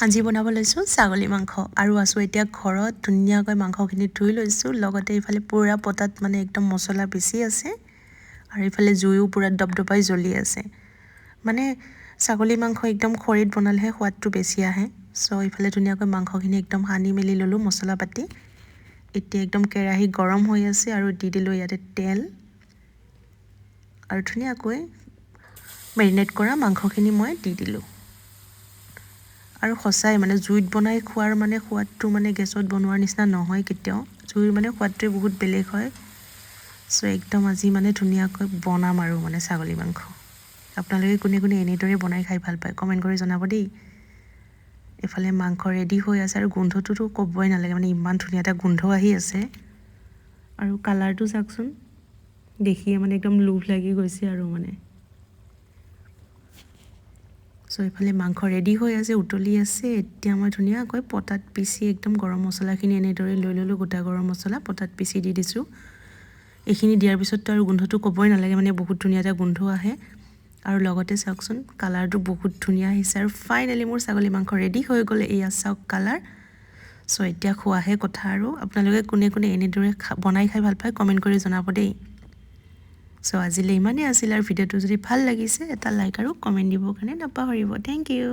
আজি বনাব লৈছোঁ ছাগলী মাংস আৰু আছোঁ এতিয়া ঘৰত ধুনীয়াকৈ মাংসখিনি ধুই লৈছোঁ লগতে ইফালে পুৰা পতাত মানে একদম মছলা বেছি আছে আৰু ইফালে জুইও পুৰা দপদপাই জ্বলি আছে মানে ছাগলী মাংস একদম খৰিত বনালেহে সোৱাদটো বেছি আহে সো ইফালে ধুনীয়াকৈ মাংসখিনি একদম সানি মেলি ল'লোঁ মছলা পাতি এতিয়া একদম কেৰাহী গৰম হৈ আছে আৰু দি দিলোঁ ইয়াতে তেল আৰু ধুনীয়াকৈ মেৰিনেট কৰা মাংসখিনি মই দি দিলোঁ আৰু খসাই মানে জুইত বনাই খোৱাৰ মানে সোৱাদটো মানে গেছত বনোৱাৰ নিচিনা নহয় কেতিয়াও জুইৰ মানে সোৱাদটোৱে বহুত বেলেগ হয় সো একদম আজি মানে ধুনীয়াকৈ বনাম আৰু মানে ছাগলী মাংস আপোনালোকে কোনে কোনে এনেদৰে বনাই খাই ভাল পায় কমেণ্ট কৰি জনাব দেই এফালে মাংস ৰেডি হৈ আছে আৰু গোন্ধটোতো ক'বই নালাগে মানে ইমান ধুনীয়া এটা গোন্ধ আহি আছে আৰু কালাৰটো চাওকচোন দেখিয়ে মানে একদম লোভ লাগি গৈছে আৰু মানে সো এইফালে মাংস ৰেডি হৈ আছে উতলি আছে এতিয়া মই ধুনীয়াকৈ পটাত পিচি একদম গৰম মছলাখিনি এনেদৰে লৈ ল'লোঁ গোটা গৰম মছলা পটাত পিচি দি দিছোঁ এইখিনি দিয়াৰ পিছততো আৰু গোন্ধটো ক'বই নালাগে মানে বহুত ধুনীয়া এটা গোন্ধ আহে আৰু লগতে চাওকচোন কালাৰটো বহুত ধুনীয়া আহিছে আৰু ফাইনেলি মোৰ ছাগলী মাংস ৰেডি হৈ গ'লে এয়া চাওক কালাৰ সো এতিয়া খোৱাহে কথা আৰু আপোনালোকে কোনে কোনে এনেদৰে বনাই খাই ভাল পায় কমেণ্ট কৰি জনাব দেই সো আজিলৈ ইমানেই আছিল আৰু ভিডিঅ'টো যদি ভাল লাগিছে এটা লাইক আৰু কমেণ্ট দিবৰ কাৰণে নাপাহৰিব থেংক ইউ